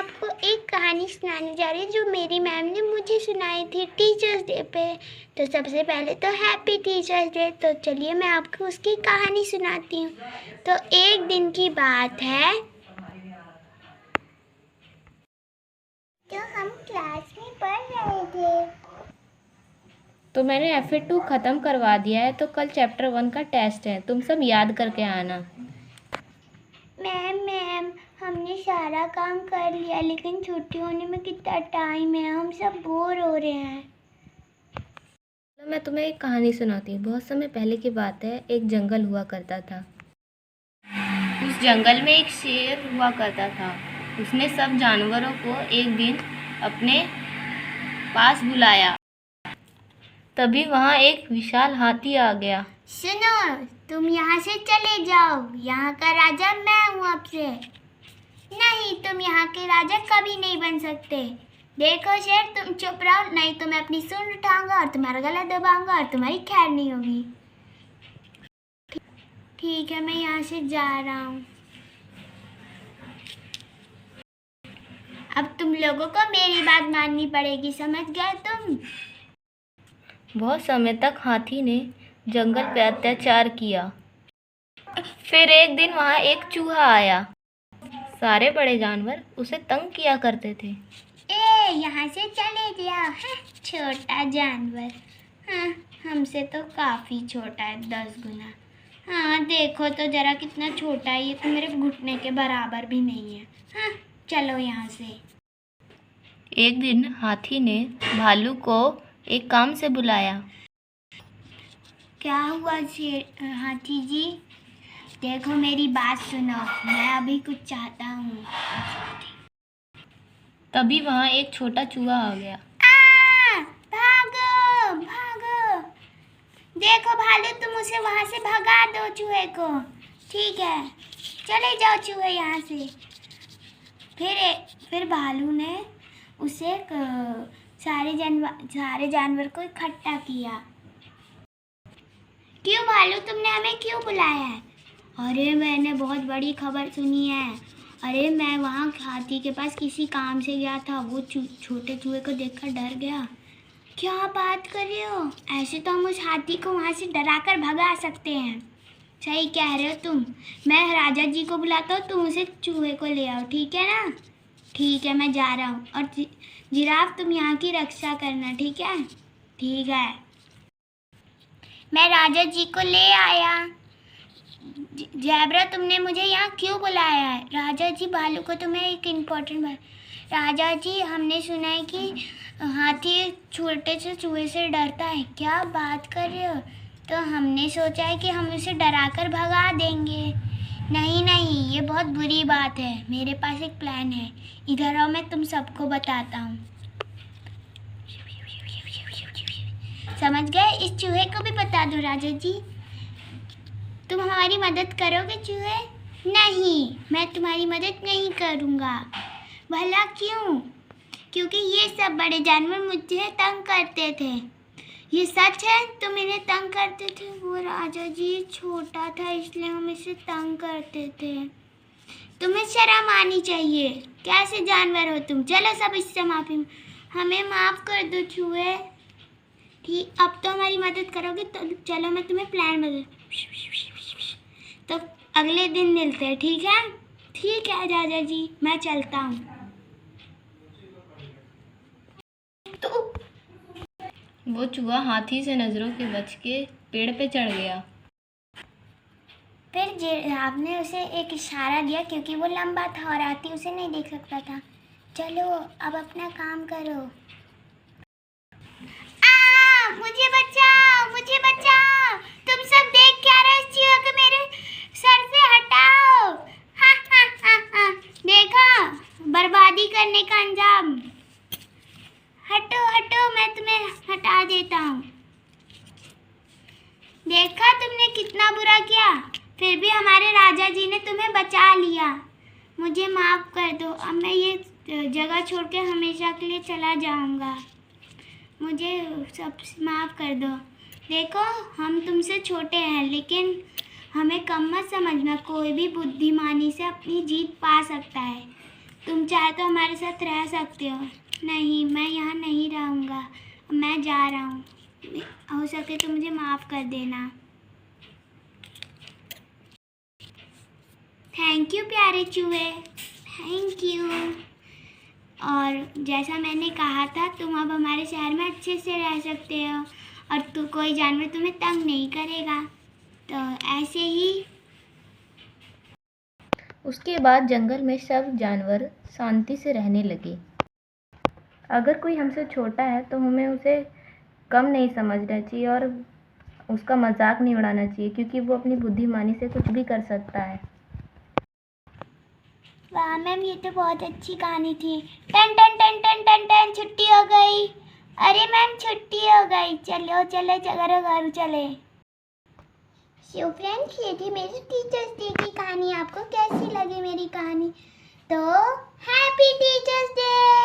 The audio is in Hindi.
आपको एक कहानी सुनाने जा रही हूँ जो मेरी मैम ने मुझे सुनाई थी टीचर्स डे पे। तो सबसे पहले तो हैप्पी टीचर्स डे। तो चलिए मैं आपको उसकी कहानी सुनाती हूँ। तो एक दिन की बात है, तो हम क्लास में पढ़ रहे थे। तो मैंने FA2 ख़त्म करवा दिया है, तो कल चैप्टर 1 का टेस्ट है, तुम सब याद करके आना। मैम हमने सारा काम कर लिया, लेकिन छुट्टी होने में कितना टाइम है, हम सब बोर हो रहे हैं। तो मैं तुम्हें एक कहानी सुनाती हूँ। बहुत समय पहले की बात है, एक जंगल हुआ करता था। उस जंगल में एक शेर हुआ करता था। उसने सब जानवरों को एक दिन अपने पास बुलाया। तभी वहाँ एक विशाल हाथी आ गया। सुनो, तुम यहाँ से चले जाओ, यहाँ का राजा मैं हूँ अब से। नहीं, तुम यहाँ के राजा कभी नहीं बन सकते। देखो शेर, तुम चुप रहो, नहीं तो मैं अपनी सूंड उठाऊंगा और तुम्हारा गला दबाऊंगा और तुम्हारी खैर नहीं होगी। ठीक है, मैं यहाँ से जा रहा हूँ। अब तुम लोगों को मेरी बात माननी पड़ेगी, समझ गए तुम? बहुत समय तक हाथी ने जंगल पे अत्याचार किया। फिर एक दिन वहाँ एक चूहा आया। सारे बड़े जानवर उसे तंग किया करते थे। यहाँ से चले जाओ, छोटा जानवर। हाँ, हमसे तो काफ़ी छोटा है, 10 गुना। हाँ देखो तो जरा कितना छोटा है, ये तो मेरे घुटने के बराबर भी नहीं है। हाँ चलो यहाँ से। एक दिन हाथी ने भालू को एक काम से बुलाया। क्या हुआ हाथी जी? देखो मेरी बात सुनो, मैं अभी कुछ चाहता हूँ। तभी वहाँ एक छोटा चूहा आ गया। भागो भागो! देखो भालू, तुम उसे वहाँ से भगा दो चूहे को। ठीक है, चले जाओ चूहे यहाँ से। फिर भालू ने उसे सारे जानवर को इकट्ठा किया। क्यों भालू, तुमने हमें क्यों बुलाया है? अरे मैंने बहुत बड़ी खबर सुनी है। अरे मैं वहाँ हाथी के पास किसी काम से गया था, वो छोटे चूहे को देखकर डर गया। क्या बात कर रहे हो? ऐसे तो हम उस हाथी को वहाँ से डराकर भगा सकते हैं। सही कह रहे हो तुम। मैं राजा जी को बुलाता हूँ, तुम उसे चूहे को ले आओ, ठीक है ना? ठीक है, मैं जा रहा हूँ। और जिराफ, तुम यहाँ की रक्षा करना, ठीक है? ठीक है। मैं राजा जी को ले आया। जैबरा, तुमने मुझे यहाँ क्यों बुलाया है? राजा जी, भालू को तुम्हें एक इम्पोर्टेंट बात। राजा जी, हमने सुना है कि हाथी छोटे से चूहे से डरता है। क्या बात कर रहे हो? तो हमने सोचा है कि हम उसे डराकर भगा देंगे। नहीं नहीं, ये बहुत बुरी बात है। मेरे पास एक प्लान है। इधर आओ, मैं तुम सबको बताता हूँ। समझ गए? इस चूहे को भी बता दो राजा जी। तुम हमारी मदद करोगे चूहे? नहीं, मैं तुम्हारी मदद नहीं करूँगा। भला क्यों? क्योंकि ये सब बड़े जानवर मुझे तंग करते थे। ये सच है, तुम इन्हें तंग करते थे? वो राजा जी छोटा था, इसलिए हम इसे तंग करते थे। तुम्हें शर्म आनी चाहिए। कैसे जानवर हो तुम? चलो सब इससे माफी, हमें माफ़ कर दो चूहे। ठीक, अब तो हमारी मदद करोगे तो चलो मैं तुम्हें प्लान बता। तो अगले दिन मिलते हैं, ठीक है? ठीक है राजा जी, मैं चलता हूँ। तो वो चूहा हाथी से नजरों के बच के पेड़ पे चढ़ गया। फिर जिराफ ने उसे एक इशारा दिया, क्योंकि वो लंबा था और हाथी उसे नहीं देख सकता था। चलो अब अपना काम करो। मुझे बचाओ, मुझे बचाओ! तुम सब देख क्या रहे हो? इस चूहे को मेरे सर से हटाओ। हा हा हा हा, देखा, बर्बादी करने का अंजाम। हटो हटो, मैं तुम्हें हटा देता हूँ। देखा तुमने कितना बुरा किया, फिर भी हमारे राजा जी ने तुम्हें बचा लिया। मुझे माफ़ कर दो, अब मैं ये जगह छोड़ के हमेशा के लिए चला जाऊँगा। मुझे सब माफ़ कर दो। देखो, हम तुमसे छोटे हैं, लेकिन हमें कम मत समझना। कोई भी बुद्धिमानी से अपनी जीत पा सकता है। तुम चाहे तो हमारे साथ रह सकते हो। नहीं, मैं यहाँ नहीं रहूँगा, मैं जा रहा हूँ। हो सके तो मुझे माफ़ कर देना। थैंक यू प्यारे चूहे, थैंक यू। और जैसा मैंने कहा था, तुम अब हमारे शहर में अच्छे से रह सकते हो और कोई जानवर तुम्हें तंग नहीं करेगा। तो ऐसे ही उसके बाद जंगल में सब जानवर शांति से रहने लगे। अगर कोई हमसे छोटा है तो हमें उसे कम नहीं समझना चाहिए और उसका मजाक नहीं उड़ाना चाहिए, क्योंकि वो अपनी बुद्धिमानी से कुछ भी कर सकता है। वाह मैम, ये तो बहुत अच्छी कहानी थी। टन टन टन टन टन टन, छुट्टी हो गई। अरे मैम, छुट्टी हो गई, चलो चलो चलो घर चले। सो फ्रेंड्स, ये थी मेरी टीचर्स डे की कहानी। आपको कैसी लगी मेरी कहानी? तो हैप्पी टीचर्स डे।